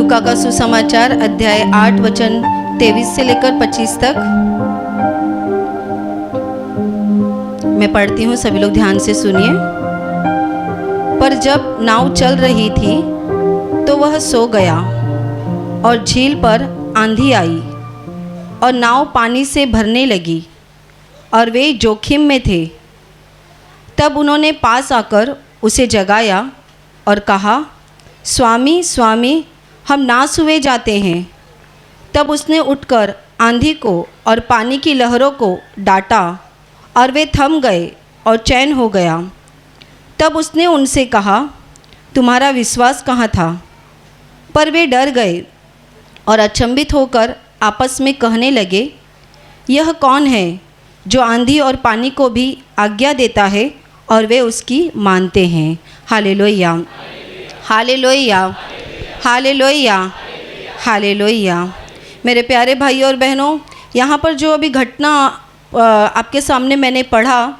लूका का सुसमाचार अध्याय 8 वचन 23 से लेकर 25 तक मैं पढ़ती हूँ, सभी लोग ध्यान से सुनिए। पर जब नाव चल रही थी तो वह सो गया और झील पर आंधी आई और नाव पानी से भरने लगी और वे जोखिम में थे। तब उन्होंने पास आकर उसे जगाया और कहा, स्वामी स्वामी, हम नाश हुए जाते हैं। तब उसने उठकर आंधी को और पानी की लहरों को डांटा और वे थम गए और चैन हो गया। तब उसने उनसे कहा, तुम्हारा विश्वास कहाँ था? पर वे डर गए और अचंभित होकर आपस में कहने लगे, यह कौन है जो आंधी और पानी को भी आज्ञा देता है और वे उसकी मानते हैं। Hallelujah, hallelujah, hallelujah, hallelujah. मेरे प्यारे भाइयों और बहनों, यहाँ पर जो अभी घटना आपके सामने मैंने पढ़ा,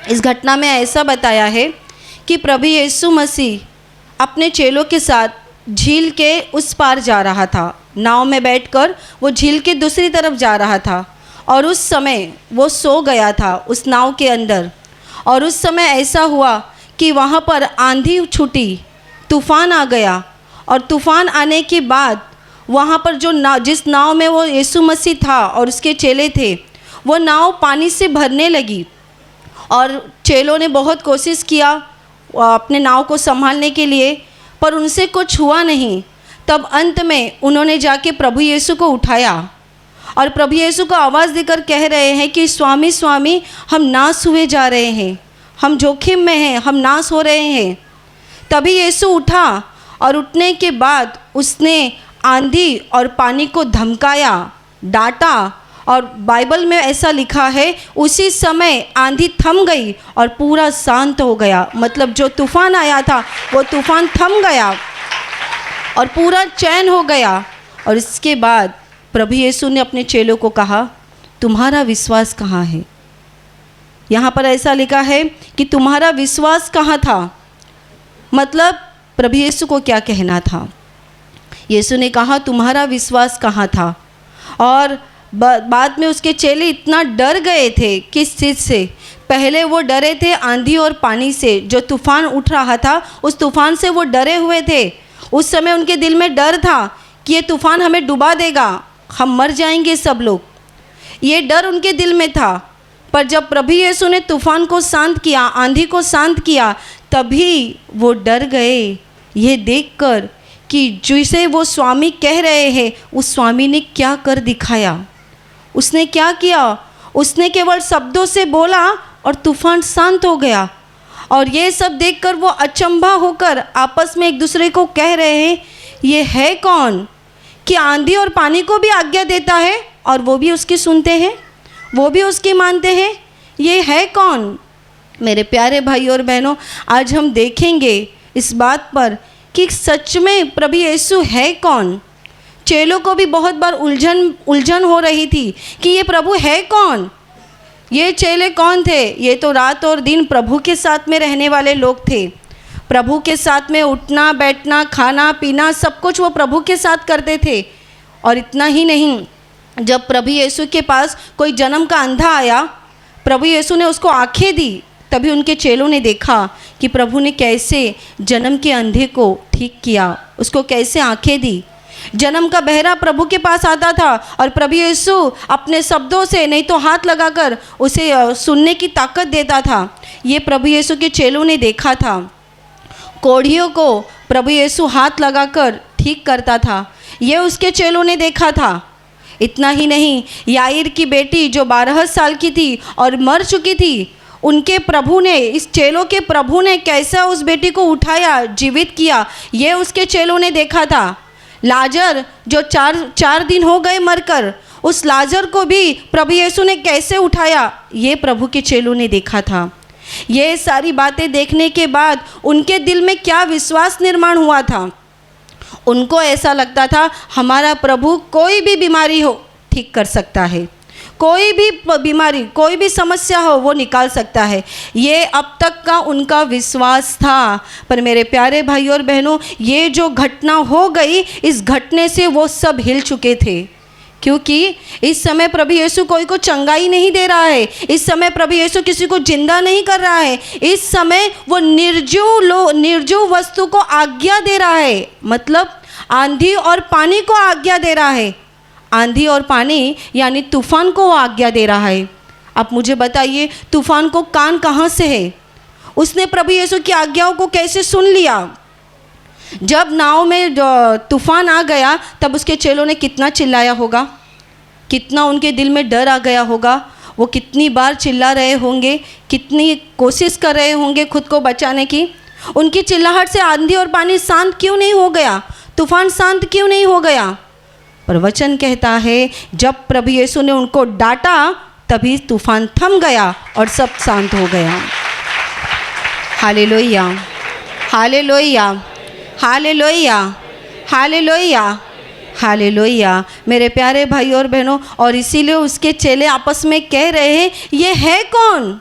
इस घटना में ऐसा बताया है कि प्रभु यीशु मसीह अपने चेलों के साथ झील के उस पार जा रहा था। नाव में बैठकर वो झील के दूसरी तरफ जा रहा था और उस समय वो सो गया था उस नाव के अंदर। और उस समय ऐसा हुआ कि वहाँ पर आंधी छूटी, तूफ़ान आ गया और तूफ़ान आने के बाद वहाँ पर जो जिस नाव में वो यीशु मसीह था और उसके चेले थे, वो नाव पानी से भरने लगी और चेलों ने बहुत कोशिश किया अपने नाव को संभालने के लिए, पर उनसे कुछ हुआ नहीं। तब अंत में उन्होंने जाके प्रभु यीशु को उठाया और प्रभु यीशु को आवाज़ देकर कह रहे हैं कि स्वामी स्वामी, हम नाश हुए जा रहे हैं, हम जोखिम में हैं, हम नाश हो रहे हैं। तभी यीशु उठा और उठने के बाद उसने आंधी और पानी को धमकाया, डांटा, और बाइबल में ऐसा लिखा है उसी समय आंधी थम गई और पूरा शांत हो गया। मतलब जो तूफ़ान आया था वो तूफ़ान थम गया और पूरा चैन हो गया। और इसके बाद प्रभु यीशु ने अपने चेलों को कहा, तुम्हारा विश्वास कहाँ है? यहाँ पर ऐसा लिखा है कि तुम्हारा विश्वास कहाँ था। मतलब प्रभु यीशु को क्या कहना था? यीशु ने कहा, तुम्हारा विश्वास कहाँ था? और बाद में उसके चेले इतना डर गए थे। किस चीज़ से? पहले वो डरे थे आंधी और पानी से, जो तूफ़ान उठ रहा था उस तूफ़ान से वो डरे हुए थे। उस समय उनके दिल में डर था कि ये तूफ़ान हमें डुबा देगा, हम मर जाएंगे सब लोग। ये डर उनके दिल में था। पर जब प्रभु यीशु ने तूफ़ान को शांत किया, आंधी को शांत किया, तभी वो डर गए ये देखकर कि जिसे वो स्वामी कह रहे हैं उस स्वामी ने क्या कर दिखाया। उसने क्या किया? उसने केवल शब्दों से बोला और तूफ़ान शांत हो गया। और ये सब देखकर वो अचंभा होकर आपस में एक दूसरे को कह रहे हैं, ये है कौन कि आंधी और पानी को भी आज्ञा देता है और वो भी उसकी सुनते हैं, वो भी उसकी मानते हैं। ये है कौन? मेरे प्यारे भाई और बहनों, आज हम देखेंगे इस बात पर कि सच में प्रभु यीशु है कौन। चेलों को भी बहुत बार उलझन हो रही थी कि ये प्रभु है कौन। ये चेले कौन थे? ये तो रात और दिन प्रभु के साथ में रहने वाले लोग थे। प्रभु के साथ में उठना बैठना खाना पीना सब कुछ वो प्रभु के साथ करते थे। और इतना ही नहीं, जब प्रभु यीशु के पास कोई जन्म का अंधा आया, प्रभु यीशु ने उसको आंखें दी। तभी उनके चेलों ने देखा कि प्रभु ने कैसे जन्म के अंधे को ठीक किया, उसको कैसे आंखें दी। जन्म का बहरा प्रभु के पास आता था और प्रभु यीशु अपने शब्दों से, नहीं तो हाथ लगाकर उसे सुनने की ताकत देता था। ये प्रभु यीशु के चेलों ने देखा था। कोढ़ियों को प्रभु यीशु हाथ लगाकर ठीक करता था, ये उसके चेलों ने देखा था। इतना ही नहीं, याईर की बेटी जो 12 साल की थी और मर चुकी थी, उनके प्रभु ने, इस चेलों के प्रभु ने कैसा उस बेटी को उठाया, जीवित किया, ये उसके चेलों ने देखा था। लाजर जो चार दिन हो गए मरकर, उस लाजर को भी प्रभु यीशु ने कैसे उठाया, ये प्रभु के चेलों ने देखा था। ये सारी बातें देखने के बाद उनके दिल में क्या विश्वास निर्माण हुआ था। उनको ऐसा लगता था हमारा प्रभु कोई भी बीमारी हो ठीक कर सकता है, कोई भी बीमारी, कोई भी समस्या हो वो निकाल सकता है। ये अब तक का उनका विश्वास था। पर मेरे प्यारे भाई और बहनों, ये जो घटना हो गई, इस घटने से वो सब हिल चुके थे, क्योंकि इस समय प्रभु यीशु कोई को चंगाई नहीं दे रहा है। इस समय प्रभु यीशु किसी को जिंदा नहीं कर रहा है। इस समय वो निर्जीव वस्तु को आज्ञा दे रहा है, मतलब आंधी और पानी को आज्ञा दे रहा है। आंधी और पानी यानी तूफान को वो आज्ञा दे रहा है। आप मुझे बताइए, तूफान को कान कहाँ से है? उसने प्रभु यीशु की आज्ञाओं को कैसे सुन लिया? जब नाव में तूफान आ गया तब उसके चेलों ने कितना चिल्लाया होगा, कितना उनके दिल में डर आ गया होगा। वो कितनी बार चिल्ला रहे होंगे, कितनी कोशिश कर रहे होंगे खुद को बचाने की। उनकी चिल्लाहट से आंधी और पानी शांत क्यों नहीं हो गया? तूफान शांत क्यों नहीं हो गया? पर वचन कहता है जब प्रभु यीशु ने उनको डांटा तभी तूफान थम गया और सब शांत हो गया। Hallelujah, hallelujah, hallelujah, hallelujah, hallelujah. मेरे प्यारे भाई और बहनों, और इसीलिए उसके चेले आपस में कह रहे हैं, ये है कौन?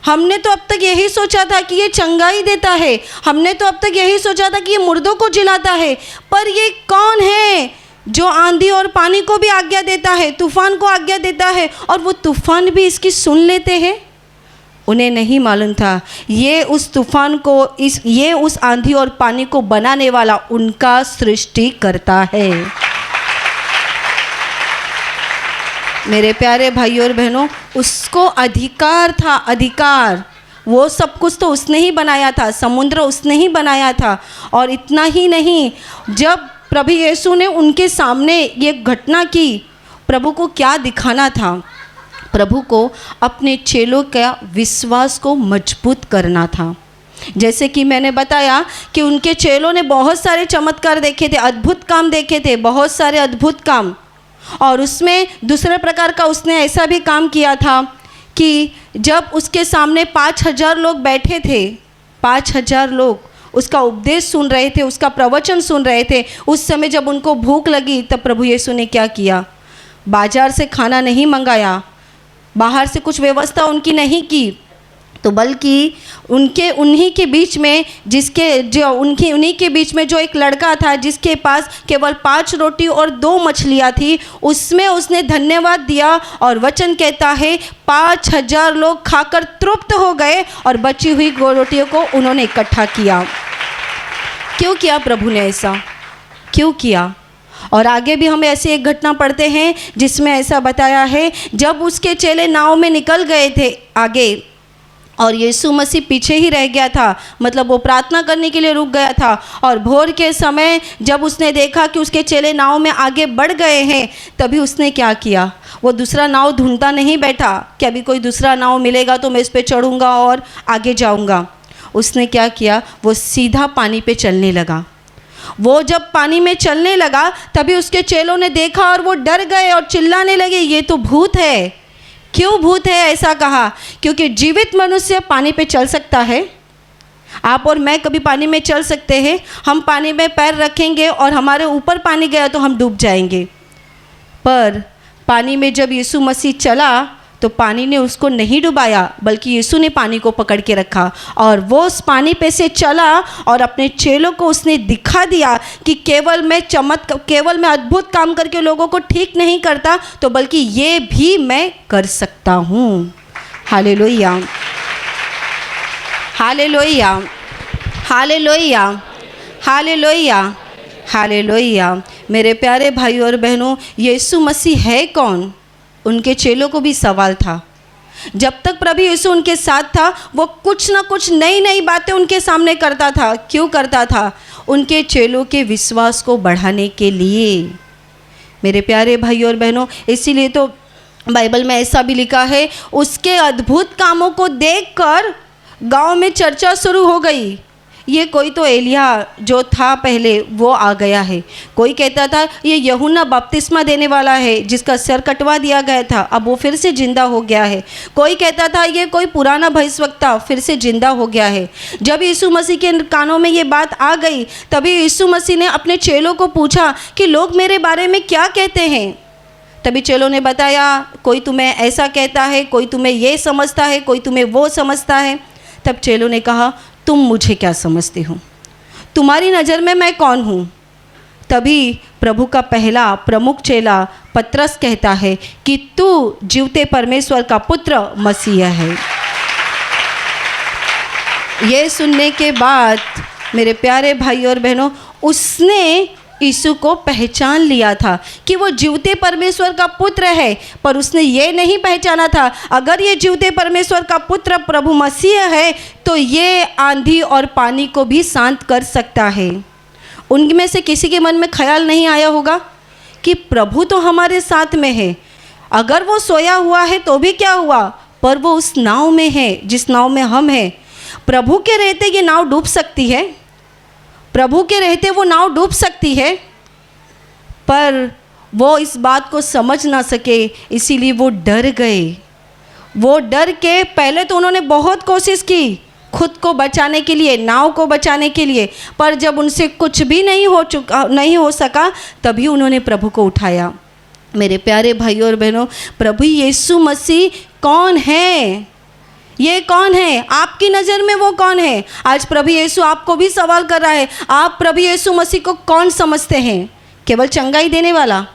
हमने तो अब तक यही सोचा था कि ये चंगाई देता है, हमने तो अब तक यही सोचा था कि ये मुर्दों को जिलाता है, पर ये कौन है जो आंधी और पानी को भी आज्ञा देता है, तूफान को आज्ञा देता है, और वो तूफान भी इसकी सुन लेते हैं? उन्हें नहीं मालूम था ये उस तूफान को, ये उस आंधी और पानी को बनाने वाला उनका सृष्टिकर्ता है। मेरे प्यारे भाई और बहनों, उसको अधिकार था, अधिकार। वो सब कुछ तो उसने ही बनाया था, समुद्र उसने ही बनाया था। और इतना ही नहीं, जब प्रभु यीशु ने उनके सामने ये घटना की, प्रभु को क्या दिखाना था? प्रभु को अपने चेलों का विश्वास को मजबूत करना था। जैसे कि मैंने बताया कि उनके चेलों ने बहुत सारे चमत्कार देखे थे, अद्भुत काम देखे थे, बहुत सारे अद्भुत काम। और उसमें दूसरे प्रकार का उसने ऐसा भी काम किया था कि जब उसके सामने 5000 लोग बैठे थे, 5000 लोग उसका उपदेश सुन रहे थे, उसका प्रवचन सुन रहे थे, उस समय जब उनको भूख लगी तब प्रभु यीशु ने क्या किया? बाजार से खाना नहीं मंगाया, बाहर से कुछ व्यवस्था उनकी नहीं की, तो बल्कि उन्हीं के बीच में उन्हीं के बीच में जो एक लड़का था जिसके पास केवल 5 रोटी और 2 मछलियाँ थी, उसमें उसने धन्यवाद दिया। और वचन कहता है 5000 लोग खाकर तृप्त हो गए और बची हुई रोटियों को उन्होंने इकट्ठा किया। क्यों किया प्रभु ने ऐसा? क्यों किया? और आगे भी हम ऐसी एक घटना पढ़ते हैं जिसमें ऐसा बताया है, जब उसके चेले नाव में निकल गए थे आगे और यीशु मसीह पीछे ही रह गया था, मतलब वो प्रार्थना करने के लिए रुक गया था। और भोर के समय जब उसने देखा कि उसके चेले नाव में आगे बढ़ गए हैं, तभी उसने क्या किया? वो दूसरा नाव ढूंढता नहीं बैठा कि अभी कोई दूसरा नाव मिलेगा तो मैं इस पे चढ़ूँगा और आगे जाऊँगा। उसने क्या किया? वो सीधा पानी पे चलने लगा। वो जब पानी में चलने लगा तभी उसके चेलों ने देखा और वो डर गए और चिल्लाने लगे, ये तो भूत है। क्यों भूत है ऐसा कहा? क्योंकि जीवित मनुष्य पानी पे चल सकता है। आप और मैं कभी पानी में चल सकते हैं। हम पानी में पैर रखेंगे और हमारे ऊपर पानी गया तो हम डूब जाएंगे। पर पानी में जब यीशु मसीह चला तो पानी ने उसको नहीं डुबाया, बल्कि यीशु ने पानी को पकड़ के रखा और वो उस पानी पे से चला और अपने चेलों को उसने दिखा दिया कि केवल मैं अद्भुत काम करके लोगों को ठीक नहीं करता, तो बल्कि ये भी मैं कर सकता हूँ। Hallelujah, hallelujah, hallelujah, hallelujah, hallelujah. मेरे प्यारे भाई और बहनों, यीशु मसीह है कौन? उनके चेलों को भी सवाल था। जब तक प्रभु यीशु उनके साथ था, वो कुछ ना कुछ नई नई बातें उनके सामने करता था। क्यों करता था? उनके चेलों के विश्वास को बढ़ाने के लिए। मेरे प्यारे भाई और बहनों, इसीलिए तो बाइबल में ऐसा भी लिखा है, उसके अद्भुत कामों को देखकर गांव में चर्चा शुरू हो गई। ये कोई तो एलिया जो था पहले वो आ गया है। कोई कहता था ये यूहन्ना बपतिस्मा देने वाला है जिसका सर कटवा दिया गया था, अब वो फिर से जिंदा हो गया है। कोई कहता था ये कोई पुराना भविष्यवक्ता फिर से जिंदा हो गया है। जब यीशु मसीह के कानों में ये बात आ गई तभी यीशु मसीह ने अपने चेलों को पूछा कि लोग मेरे बारे में क्या कहते हैं? तभी चेलों ने बताया, कोई तुम्हें ऐसा कहता है, कोई तुम्हें ये समझता है, कोई तुम्हें वो समझता है। तब चेलों ने कहा, तुम मुझे क्या समझते हो, तुम्हारी नज़र में मैं कौन हूँ। तभी प्रभु का पहला प्रमुख चेला पतरस कहता है कि तू जीवते परमेश्वर का पुत्र मसीह है। ये सुनने के बाद मेरे प्यारे भाई और बहनों, उसने यीशु को पहचान लिया था कि वो जीवते परमेश्वर का पुत्र है, पर उसने ये नहीं पहचाना था अगर ये जीवते परमेश्वर का पुत्र प्रभु मसीह है तो ये आंधी और पानी को भी शांत कर सकता है। उनमें से किसी के मन में ख्याल नहीं आया होगा कि प्रभु तो हमारे साथ में है, अगर वो सोया हुआ है तो भी क्या हुआ, पर वो उस नाव में है जिस नाव में हम हैं। प्रभु के रहते ये नाव डूब सकती है, प्रभु के रहते वो नाव डूब सकती है, पर वो इस बात को समझ ना सके, इसीलिए वो डर गए। वो डर के पहले तो उन्होंने बहुत कोशिश की खुद को बचाने के लिए, नाव को बचाने के लिए, पर जब उनसे कुछ भी नहीं हो सका, तभी उन्होंने प्रभु को उठाया। मेरे प्यारे भाइयों और बहनों, प्रभु यीशु मसीह कौन है? ये कौन है? आपकी नज़र में वो कौन है? आज प्रभु यीशु आपको भी सवाल कर रहा है, आप प्रभु यीशु मसीह को कौन समझते हैं? केवल चंगाई देने वाला,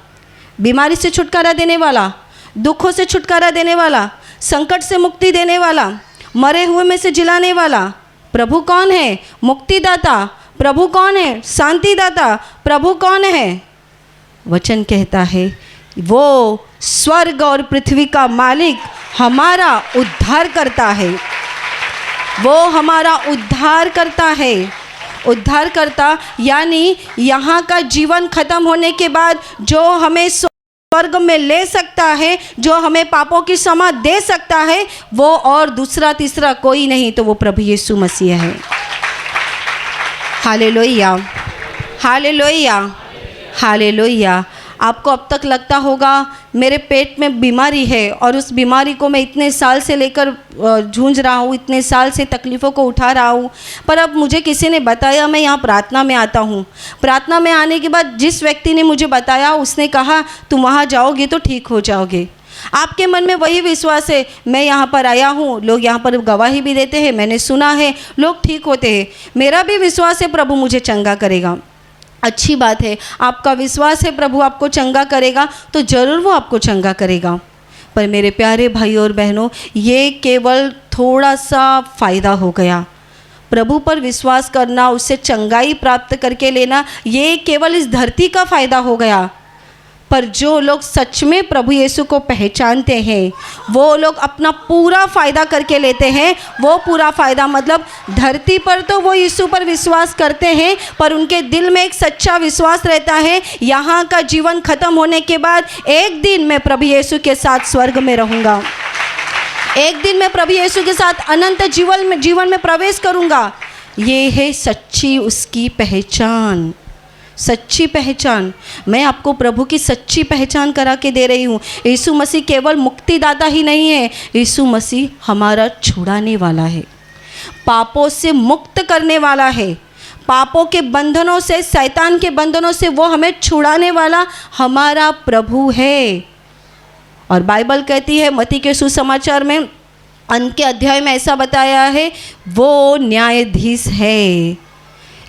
बीमारी से छुटकारा देने वाला, दुखों से छुटकारा देने वाला, संकट से मुक्ति देने वाला, मरे हुए में से जिलाने वाला? प्रभु कौन है? मुक्तिदाता। प्रभु कौन है? शांतिदाता। प्रभु कौन है? वचन कहता है वो स्वर्ग और पृथ्वी का मालिक हमारा उद्धार करता है। वो हमारा उद्धार करता है। उद्धार करता यानी यहाँ का जीवन खत्म होने के बाद जो हमें स्वर्ग में ले सकता है, जो हमें पापों की क्षमा दे सकता है, वो और दूसरा तीसरा कोई नहीं, तो वो प्रभु यीशु मसीह है। Hallelujah, hallelujah, hallelujah. आपको अब तक लगता होगा मेरे पेट में बीमारी है और उस बीमारी को मैं इतने साल से लेकर जूझ रहा हूँ, इतने साल से तकलीफ़ों को उठा रहा हूँ, पर अब मुझे किसी ने बताया, मैं यहाँ प्रार्थना में आता हूँ। प्रार्थना में आने के बाद जिस व्यक्ति ने मुझे बताया, उसने कहा तुम वहाँ जाओगे तो ठीक हो जाओगे। आपके मन में वही विश्वास है, मैं यहाँ पर आया हूँ, लोग यहाँ पर गवाही भी देते हैं, मैंने सुना है लोग ठीक होते हैं, मेरा भी विश्वास है प्रभु मुझे चंगा करेगा। अच्छी बात है, आपका विश्वास है प्रभु आपको चंगा करेगा, तो ज़रूर वो आपको चंगा करेगा। पर मेरे प्यारे भाइयों और बहनों, ये केवल थोड़ा सा फ़ायदा हो गया। प्रभु पर विश्वास करना, उससे चंगाई प्राप्त करके लेना, ये केवल इस धरती का फ़ायदा हो गया। पर जो लोग सच में प्रभु यीशु को पहचानते हैं, वो लोग अपना पूरा फ़ायदा करके लेते हैं। वो पूरा फ़ायदा मतलब धरती पर तो वो यीशु पर विश्वास करते हैं, पर उनके दिल में एक सच्चा विश्वास रहता है, यहाँ का जीवन ख़त्म होने के बाद एक दिन मैं प्रभु यीशु के साथ स्वर्ग में रहूँगा, एक दिन मैं प्रभु यीशु के साथ अनंत जीवन में प्रवेश करूँगा। ये है सच्ची उसकी पहचान, सच्ची पहचान। मैं आपको प्रभु की सच्ची पहचान करा के दे रही हूँ। यीशु मसीह केवल मुक्तिदाता ही नहीं है, यीशु मसीह हमारा छुड़ाने वाला है, पापों से मुक्त करने वाला है, पापों के बंधनों से, शैतान के बंधनों से वो हमें छुड़ाने वाला हमारा प्रभु है। और बाइबल कहती है, मत्ती के सुसमाचार में अंत के अध्याय में ऐसा बताया है, वो न्यायाधीश है।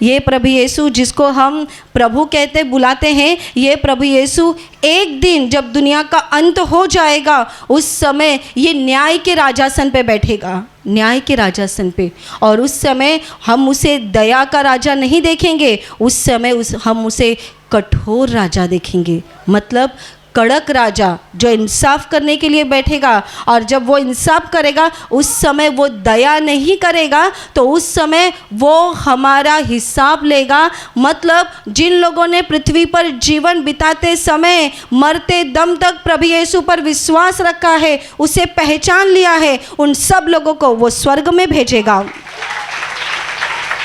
ये प्रभु यीशु जिसको हम प्रभु कहते बुलाते हैं, ये प्रभु यीशु एक दिन जब दुनिया का अंत हो जाएगा, उस समय ये न्याय के राजासन पे बैठेगा, न्याय के राजासन पे। और उस समय हम उसे दया का राजा नहीं देखेंगे, उस समय हम उसे कठोर राजा देखेंगे, मतलब कड़क राजा जो इंसाफ करने के लिए बैठेगा। और जब वो इंसाफ करेगा, उस समय वो दया नहीं करेगा, तो उस समय वो हमारा हिसाब लेगा। मतलब जिन लोगों ने पृथ्वी पर जीवन बिताते समय मरते दम तक प्रभु यीशु पर विश्वास रखा है, उसे पहचान लिया है, उन सब लोगों को वो स्वर्ग में भेजेगा।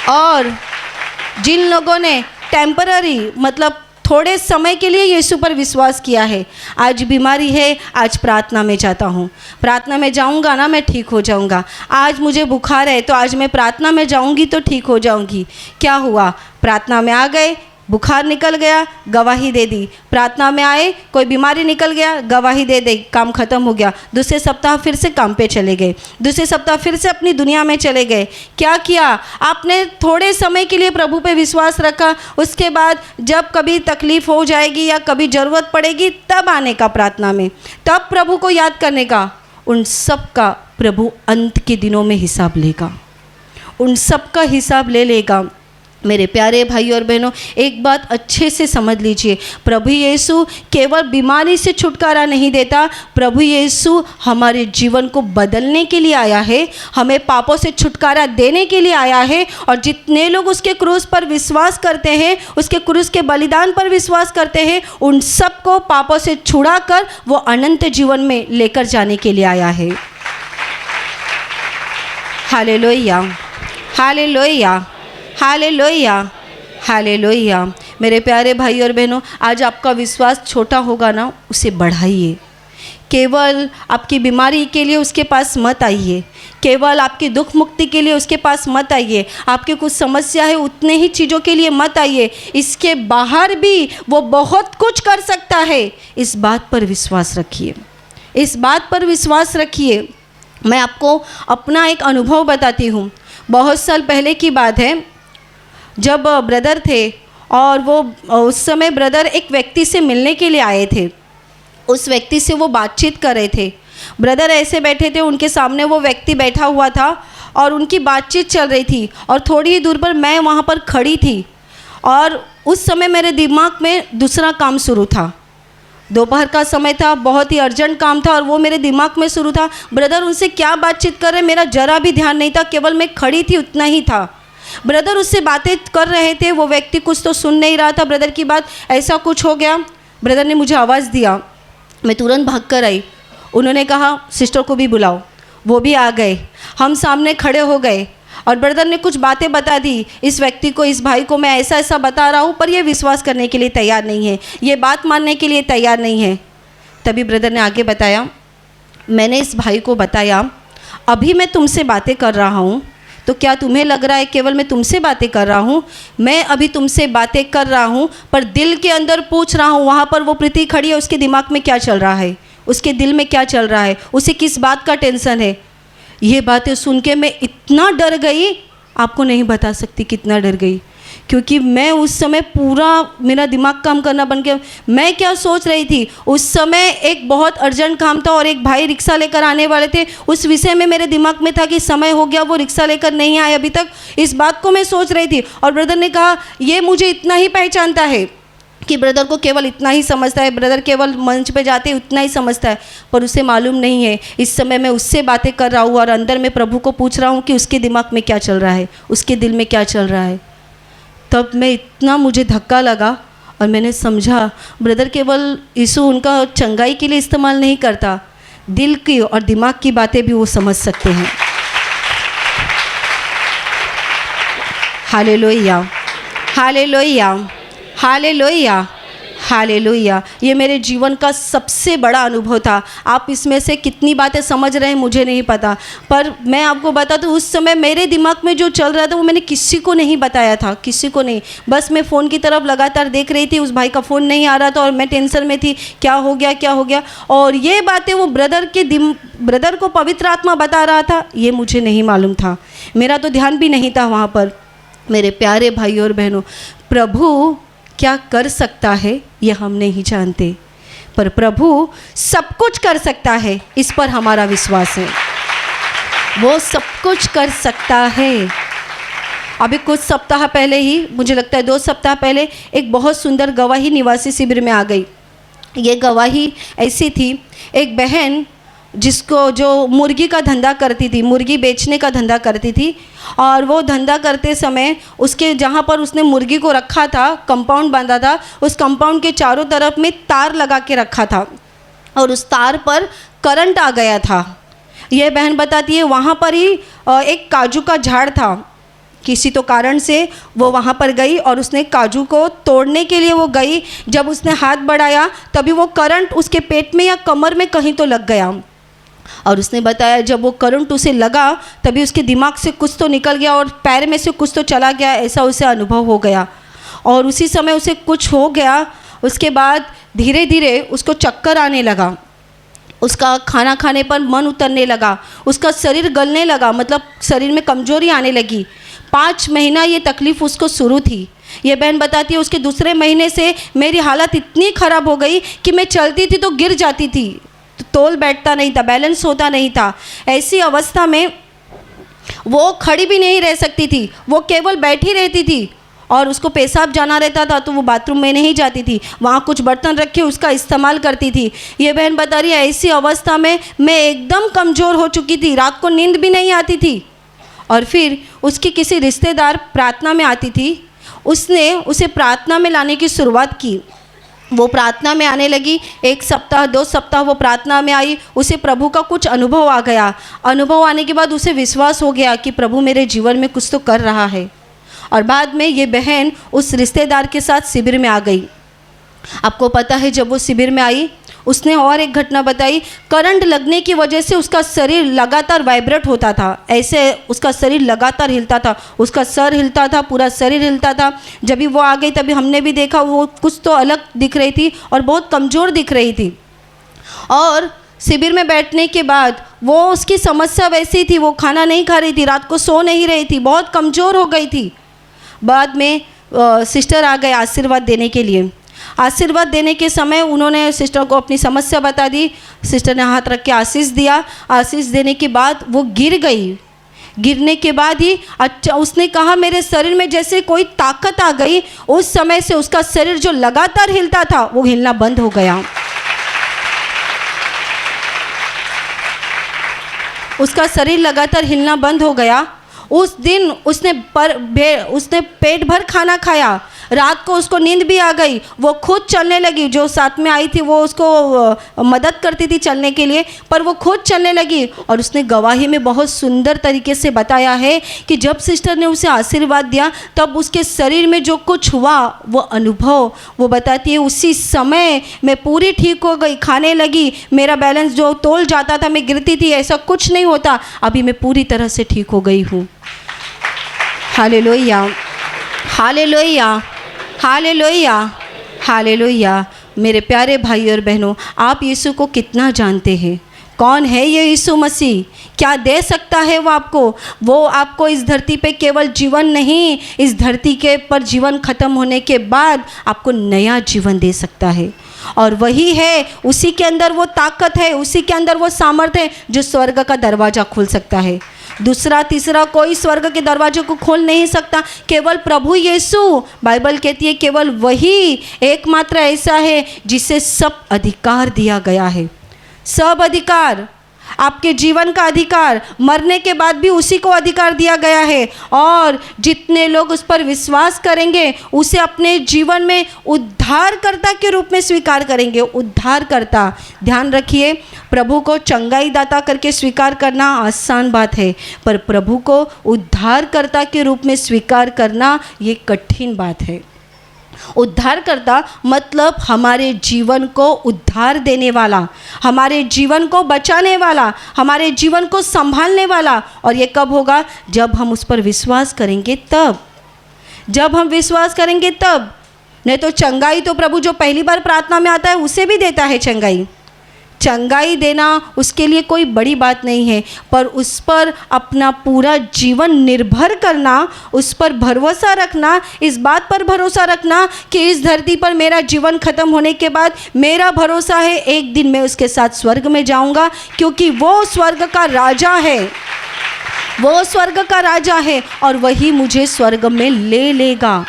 और जिन लोगों ने टेम्पररी मतलब थोड़े समय के लिए यीशु पर विश्वास किया है, आज बीमारी है, आज प्रार्थना में जाता हूँ, प्रार्थना में जाऊँगा ना मैं ठीक हो जाऊँगा, आज मुझे बुखार है तो आज मैं प्रार्थना में जाऊँगी तो ठीक हो जाऊँगी। क्या हुआ? प्रार्थना में आ गए, बुखार निकल गया, गवाही दे दी। प्रार्थना में आए, कोई बीमारी निकल गया, गवाही दे दी, काम खत्म हो गया। दूसरे सप्ताह फिर से काम पे चले गए, दूसरे सप्ताह फिर से अपनी दुनिया में चले गए। क्या किया? आपने थोड़े समय के लिए प्रभु पे विश्वास रखा, उसके बाद जब कभी तकलीफ हो जाएगी या कभी ज़रूरत पड़ेगी तब आने का प्रार्थना में, तब प्रभु को याद करने का। उन सब का प्रभु अंत के दिनों में हिसाब लेगा, उन सब का हिसाब ले लेगा। मेरे प्यारे भाई और बहनों, एक बात अच्छे से समझ लीजिए, प्रभु यीशु केवल बीमारी से छुटकारा नहीं देता, प्रभु यीशु हमारे जीवन को बदलने के लिए आया है, हमें पापों से छुटकारा देने के लिए आया है। और जितने लोग उसके क्रूस पर विश्वास करते हैं, उसके क्रूस के बलिदान पर विश्वास करते हैं, उन सबको पापों से छुड़ाकर वो अनंत जीवन में लेकर जाने के लिए आया है। Hallelujah, hallelujah, hallelujah, hallelujah. मेरे प्यारे भाई और बहनों, आज आपका विश्वास छोटा होगा ना, उसे बढ़ाइए। केवल आपकी बीमारी के लिए उसके पास मत आइए, केवल आपकी दुख मुक्ति के लिए उसके पास मत आइए, आपकी कुछ समस्या है उतने ही चीज़ों के लिए मत आइए, इसके बाहर भी वो बहुत कुछ कर सकता है। इस बात पर विश्वास रखिए, इस बात पर विश्वास रखिए। मैं आपको अपना एक अनुभव बताती हूँ। बहुत साल पहले की बात है, जब ब्रदर थे और वो उस समय ब्रदर एक व्यक्ति से मिलने के लिए आए थे। उस व्यक्ति से वो बातचीत कर रहे थे। ब्रदर ऐसे बैठे थे, उनके सामने वो व्यक्ति बैठा हुआ था और उनकी बातचीत चल रही थी और थोड़ी ही दूर पर मैं वहाँ पर खड़ी थी। और उस समय मेरे दिमाग में दूसरा काम शुरू था। दोपहर का समय था, बहुत ही अर्जेंट काम था और वो मेरे दिमाग में शुरू था। ब्रदर उनसे क्या बातचीत कर रहे, मेरा जरा भी ध्यान नहीं था, केवल मैं खड़ी थी उतना ही था। ब्रदर उससे बातें कर रहे थे, वो व्यक्ति कुछ तो सुन नहीं रहा था ब्रदर की बात। ऐसा कुछ हो गया, ब्रदर ने मुझे आवाज़ दिया, मैं तुरंत भाग कर आई। उन्होंने कहा सिस्टर को भी बुलाओ, वो भी आ गए। हम सामने खड़े हो गए और ब्रदर ने कुछ बातें बता दी इस व्यक्ति को, इस भाई को मैं ऐसा ऐसा बता रहा हूँ, पर ये विश्वास करने के लिए तैयार नहीं है, ये बात मानने के लिए तैयार नहीं है। तभी ब्रदर ने आगे बताया, मैंने इस भाई को बताया, अभी मैं तुमसे बातें कर रहा हूँ तो क्या तुम्हें लग रहा है केवल मैं तुमसे बातें कर रहा हूँ? मैं अभी तुमसे बातें कर रहा हूँ पर दिल के अंदर पूछ रहा हूँ, वहाँ पर वो प्रीति खड़ी है, उसके दिमाग में क्या चल रहा है, उसके दिल में क्या चल रहा है, उसे किस बात का टेंशन है। ये बातें सुन के मैं इतना डर गई, आपको नहीं बता सकती कितना डर गई, क्योंकि मैं उस समय पूरा मेरा दिमाग काम करना बन गया। मैं क्या सोच रही थी, उस समय एक बहुत अर्जेंट काम था और एक भाई रिक्शा लेकर आने वाले थे, उस विषय में मेरे दिमाग में था कि समय हो गया, वो रिक्शा लेकर नहीं आए अभी तक, इस बात को मैं सोच रही थी। और ब्रदर ने कहा ये मुझे इतना ही पहचानता है कि ब्रदर को केवल इतना ही समझता है, ब्रदर केवल मंच पे जाते उतना ही समझता है, पर उसे मालूम नहीं है इस समय मैं उससे बातें कर रहा हूँ और अंदर में प्रभु को पूछ रहा हूँ कि उसके दिमाग में क्या चल रहा है, उसके दिल में क्या चल रहा है। तब मैं इतना मुझे धक्का लगा और मैंने समझा ब्रदर केवल यीशु उनका चंगाई के लिए इस्तेमाल नहीं करता, दिल की और दिमाग की बातें भी वो समझ सकते हैं। Hallelujah, hallelujah, hallelujah, hallelujah. ये मेरे जीवन का सबसे बड़ा अनुभव था। आप इसमें से कितनी बातें समझ रहे हैं मुझे नहीं पता, पर मैं आपको बता दूँ उस समय मेरे दिमाग में जो चल रहा था वो मैंने किसी को नहीं बताया था, किसी को नहीं। बस मैं फ़ोन की तरफ लगातार देख रही थी, उस भाई का फ़ोन नहीं आ रहा था और मैं टेंशन में थी, क्या हो गया क्या हो गया। और ये बातें वो ब्रदर को पवित्र आत्मा बता रहा था, ये मुझे नहीं मालूम था, मेरा तो ध्यान भी नहीं था वहाँ पर। मेरे प्यारे भाई और बहनों, प्रभु क्या कर सकता है ये हम नहीं जानते, पर प्रभु सब कुछ कर सकता है, इस पर हमारा विश्वास है। वो सब कुछ कर सकता है। अभी कुछ सप्ताह पहले ही, मुझे लगता है 2 सप्ताह पहले, एक बहुत सुंदर गवाही निवासी शिविर में आ गई। ये गवाही ऐसी थी, एक बहन जो मुर्गी का धंधा करती थी, मुर्गी बेचने का धंधा करती थी, और वो धंधा करते समय उसके जहाँ पर उसने मुर्गी को रखा था, कंपाउंड बांधा था, उस कंपाउंड के चारों तरफ में तार लगा के रखा था और उस तार पर करंट आ गया था। यह बहन बताती है वहाँ पर ही एक काजू का झाड़ था, किसी तो कारण से वो वहाँ पर गई और उसने काजू को तोड़ने के लिए वो गई। जब उसने हाथ बढ़ाया तभी वो करंट उसके पेट में या कमर में कहीं तो लग गया, और उसने बताया जब वो करंट उसे लगा तभी उसके दिमाग से कुछ तो निकल गया और पैर में से कुछ तो चला गया, ऐसा उसे अनुभव हो गया। और उसी समय उसे कुछ हो गया। उसके बाद धीरे धीरे उसको चक्कर आने लगा, उसका खाना खाने पर मन उतरने लगा, उसका शरीर गलने लगा, मतलब शरीर में कमजोरी आने लगी। 5 महीना ये तकलीफ़ उसको शुरू थी। ये बहन बताती है उसके दूसरे महीने से मेरी हालत इतनी ख़राब हो गई कि मैं चलती थी तो गिर जाती थी, तोल बैठता नहीं था, बैलेंस होता नहीं था। ऐसी अवस्था में वो खड़ी भी नहीं रह सकती थी, वो केवल बैठी रहती थी। और उसको पेशाब जाना रहता था तो वो बाथरूम में नहीं जाती थी, वहाँ कुछ बर्तन रखे उसका इस्तेमाल करती थी। ये बहन बता रही है ऐसी अवस्था में मैं एकदम कमज़ोर हो चुकी थी, रात को नींद भी नहीं आती थी। और फिर उसकी किसी रिश्तेदार प्रार्थना में आती थी, उसने उसे प्रार्थना में लाने की शुरुआत की। वो प्रार्थना में आने लगी, 1 सप्ताह 2 सप्ताह वो प्रार्थना में आई, उसे प्रभु का कुछ अनुभव आ गया। अनुभव आने के बाद उसे विश्वास हो गया कि प्रभु मेरे जीवन में कुछ तो कर रहा है। और बाद में ये बहन उस रिश्तेदार के साथ शिविर में आ गई। आपको पता है जब वो शिविर में आई उसने और एक घटना बताई। करंट लगने की वजह से उसका शरीर लगातार वाइब्रेट होता था, ऐसे उसका शरीर लगातार हिलता था, उसका सर हिलता था, पूरा शरीर हिलता था। जब भी वो आ गई तभी हमने भी देखा वो कुछ तो अलग दिख रही थी और बहुत कमज़ोर दिख रही थी। और शिविर में बैठने के बाद वो उसकी समस्या वैसी थी, वो खाना नहीं खा रही थी, रात को सो नहीं रही थी, बहुत कमज़ोर हो गई थी। बाद में सिस्टर आ गए आशीर्वाद देने के लिए। आशीर्वाद देने के समय उन्होंने सिस्टर को अपनी समस्या बता दी। सिस्टर ने हाथ रख के आशीष दिया। आशीष देने के बाद वो गिर गई। गिरने के बाद ही अच्छा उसने कहा मेरे शरीर में जैसे कोई ताकत आ गई। उस समय से उसका शरीर जो लगातार हिलता था वो हिलना बंद हो गया। उसका शरीर लगातार हिलना बंद हो गया। उस दिन उसने पेट भर खाना खाया। रात को उसको नींद भी आ गई, वो खुद चलने लगी। जो साथ में आई थी वो उसको मदद करती थी चलने के लिए, पर वो खुद चलने लगी। और उसने गवाही में बहुत सुंदर तरीके से बताया है कि जब सिस्टर ने उसे आशीर्वाद दिया तब उसके शरीर में जो कुछ हुआ वो अनुभव, वो बताती है उसी समय मैं पूरी ठीक हो गई, खाने लगी, मेरा बैलेंस जो तोल जाता था, मैं गिरती थी, ऐसा कुछ नहीं होता, अभी मैं पूरी तरह से ठीक हो गई हूँ। Hallelujah, hallelujah, hallelujah, hallelujah. मेरे प्यारे भाई और बहनों, आप यीशु को कितना जानते हैं? कौन है ये यीशु मसीह? क्या दे सकता है वो आपको? वो आपको इस धरती पे केवल जीवन नहीं, इस धरती के पर जीवन ख़त्म होने के बाद आपको नया जीवन दे सकता है। और वही है, उसी के अंदर वो ताकत है, उसी के अंदर वो सामर्थ्य है जो स्वर्ग का दरवाज़ा खोल सकता है। दूसरा तीसरा कोई स्वर्ग के दरवाजे को खोल नहीं सकता, केवल प्रभु यीशु। बाइबल कहती है केवल वही एकमात्र ऐसा है जिसे सब अधिकार दिया गया है। सब अधिकार, आपके जीवन का अधिकार, मरने के बाद भी उसी को अधिकार दिया गया है। और जितने लोग उस पर विश्वास करेंगे उसे अपने जीवन में उद्धारकर्ता के रूप में स्वीकार करेंगे। उद्धारकर्ता, ध्यान रखिए, प्रभु को चंगाई दाता करके स्वीकार करना आसान बात है, पर प्रभु को उद्धारकर्ता के रूप में स्वीकार करना ये कठिन बात है। उद्धारकर्ता मतलब हमारे जीवन को उद्धार देने वाला, हमारे जीवन को बचाने वाला, हमारे जीवन को संभालने वाला। और ये कब होगा? जब हम उस पर विश्वास करेंगे तब। जब हम विश्वास करेंगे तब। नहीं तो चंगाई तो प्रभु जो पहली बार प्रार्थना में आता है उसे भी देता है चंगाई। चंगाई देना उसके लिए कोई बड़ी बात नहीं है, पर उस पर अपना पूरा जीवन निर्भर करना, उस पर भरोसा रखना, इस बात पर भरोसा रखना कि इस धरती पर मेरा जीवन ख़त्म होने के बाद मेरा भरोसा है एक दिन मैं उसके साथ स्वर्ग में जाऊंगा, क्योंकि वो स्वर्ग का राजा है, वो स्वर्ग का राजा है और वही मुझे स्वर्ग में ले लेगा।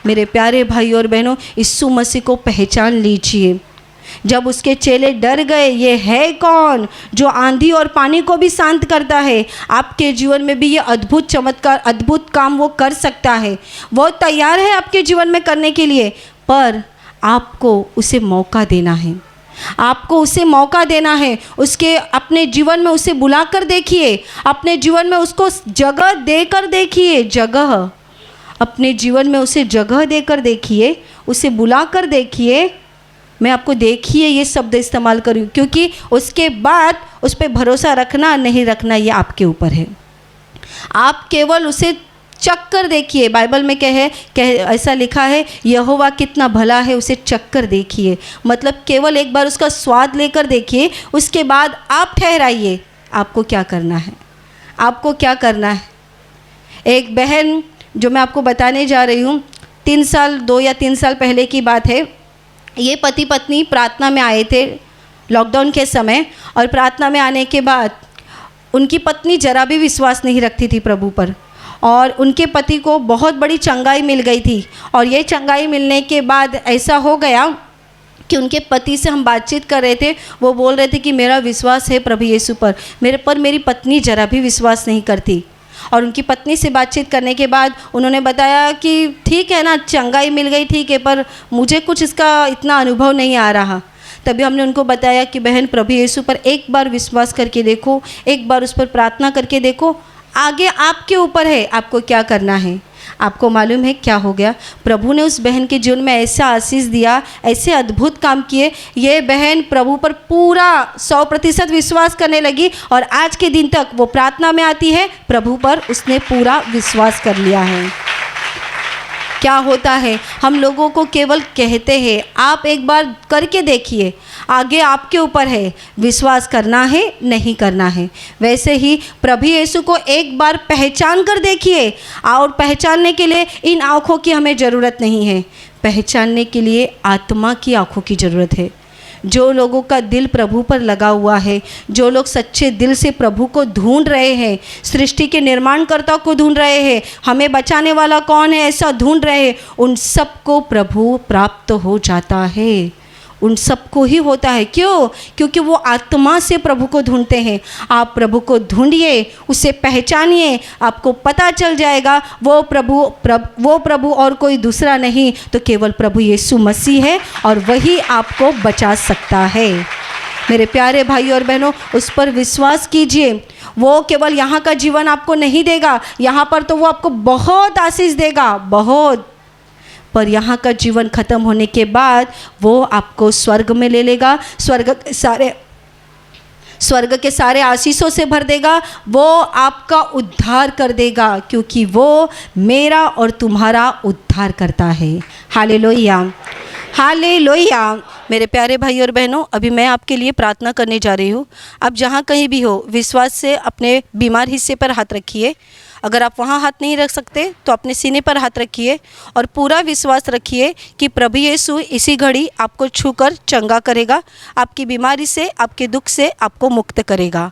मेरे प्यारे भाई और बहनों, यीशु मसीह को पहचान लीजिए। जब उसके चेले डर गए, ये है कौन जो आंधी और पानी को भी शांत करता है? आपके जीवन में भी ये अद्भुत चमत्कार, अद्भुत काम वो कर सकता है। वो तैयार है आपके जीवन में करने के लिए, पर आपको उसे मौका देना है। आपको उसे मौका देना है। उसके अपने जीवन में उसे बुलाकर देखिए, अपने जीवन में उसको जगह देकर देखिए। जगह, अपने जीवन में उसे जगह देकर देखिए, उसे बुलाकर देखिए। मैं आपको देखिए ये शब्द इस्तेमाल करूँ, क्योंकि उसके बाद उस पर भरोसा रखना नहीं रखना ये आपके ऊपर है। आप केवल उसे चक्कर देखिए, बाइबल में ऐसा लिखा है, यहोवा कितना भला है, उसे चक्कर देखिए। मतलब केवल एक बार उसका स्वाद लेकर देखिए, उसके बाद आप ठहराइए आपको क्या करना है, आपको क्या करना है। एक बहन जो मैं आपको बताने जा रही हूँ, 2 या 3 साल पहले की बात है। ये पति पत्नी प्रार्थना में आए थे लॉकडाउन के समय, और प्रार्थना में आने के बाद उनकी पत्नी जरा भी विश्वास नहीं रखती थी प्रभु पर, और उनके पति को बहुत बड़ी चंगाई मिल गई थी। और ये चंगाई मिलने के बाद ऐसा हो गया कि उनके पति से हम बातचीत कर रहे थे, वो बोल रहे थे कि मेरा विश्वास है प्रभु यीशु पर, मेरी पत्नी जरा भी विश्वास नहीं करती। और उनकी पत्नी से बातचीत करने के बाद उन्होंने बताया कि ठीक है ना, चंगाई मिल गई ठीक है, पर मुझे कुछ इसका इतना अनुभव नहीं आ रहा। तभी हमने उनको बताया कि बहन, प्रभु यीशु पर एक बार विश्वास करके देखो, एक बार उस पर प्रार्थना करके देखो, आगे आपके ऊपर है आपको क्या करना है। आपको मालूम है क्या हो गया? प्रभु ने उस बहन के जीवन में ऐसा आशीष दिया, ऐसे अद्भुत काम किए। ये बहन प्रभु पर पूरा 100% विश्वास करने लगी, और आज के दिन तक वो प्रार्थना में आती है, प्रभु पर उसने पूरा विश्वास कर लिया है। क्या होता है, हम लोगों को केवल कहते हैं, आप एक बार करके देखिए, आगे आपके ऊपर है, विश्वास करना है नहीं करना है। वैसे ही प्रभु यीशु को एक बार पहचान कर देखिए, और पहचानने के लिए इन आँखों की हमें ज़रूरत नहीं है, पहचानने के लिए आत्मा की आँखों की ज़रूरत है। जो लोगों का दिल प्रभु पर लगा हुआ है, जो लोग सच्चे दिल से प्रभु को ढूंढ रहे हैं, सृष्टि के निर्माणकर्ता को ढूंढ रहे हैं, हमें बचाने वाला कौन है ऐसा ढूंढ रहे हैं, उन सबको प्रभु प्राप्त हो जाता है, उन सबको ही होता है। क्यों? क्योंकि वो आत्मा से प्रभु को ढूंढते हैं। आप प्रभु को ढूंढिए, उसे पहचानिए, आपको पता चल जाएगा वो प्रभु और कोई दूसरा नहीं, तो केवल प्रभु यीशु मसीह है, और वही आपको बचा सकता है। मेरे प्यारे भाई और बहनों, उस पर विश्वास कीजिए। वो केवल यहाँ का जीवन आपको नहीं देगा, यहाँ पर तो वो आपको बहुत आशीष देगा, बहुत, पर यहाँ का जीवन खत्म होने के बाद वो आपको स्वर्ग में ले लेगा, स्वर्ग के सारे आशीषों से भर देगा, वो आपका उद्धार कर देगा, क्योंकि वो मेरा और तुम्हारा उद्धार करता है। Hallelujah, hallelujah. मेरे प्यारे भाई और बहनों, अभी मैं आपके लिए प्रार्थना करने जा रही हूँ। आप जहाँ कहीं भी हो, विश्वास से अपने बीमार हिस्से पर हाथ रखिए। अगर आप वहाँ हाथ नहीं रख सकते तो अपने सीने पर हाथ रखिए, और पूरा विश्वास रखिए कि प्रभु यीशु इसी घड़ी आपको छूकर चंगा करेगा, आपकी बीमारी से, आपके दुख से आपको मुक्त करेगा।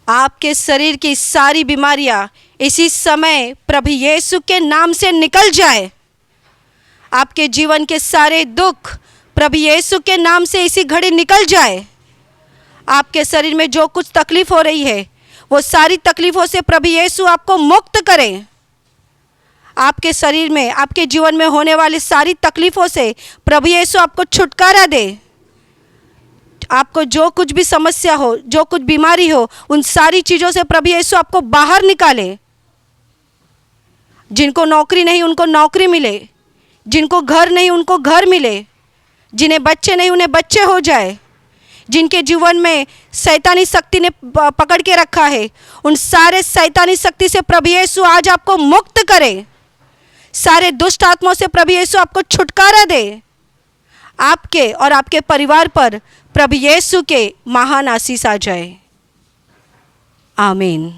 आपके शरीर की सारी बीमारियाँ इसी समय प्रभु यीशु के नाम से निकल जाए। आपके जीवन के सारे दुख प्रभु यीशु के नाम से इसी घड़ी निकल जाए। आपके शरीर में जो कुछ तकलीफ हो रही है, वो सारी तकलीफों से प्रभु यीशु आपको मुक्त करें। आपके शरीर में, आपके जीवन में होने वाली सारी तकलीफों से प्रभु यीशु आपको छुटकारा दे। आपको जो कुछ भी समस्या हो, जो कुछ बीमारी हो, उन सारी चीज़ों से प्रभु यीशु आपको बाहर निकाले। जिनको नौकरी नहीं उनको नौकरी मिले, जिनको घर नहीं उनको घर मिले, जिन्हें बच्चे नहीं उन्हें बच्चे हो जाए, जिनके जीवन में शैतानी शक्ति ने पकड़ के रखा है, उन सारे शैतानी शक्ति से प्रभु यीशु आज आपको मुक्त करे। सारे दुष्ट आत्माओं से प्रभु यीशु आपको छुटकारा दे। आपके और आपके परिवार पर प्रभु यीशु के महान आशीष आ जाए। आमीन।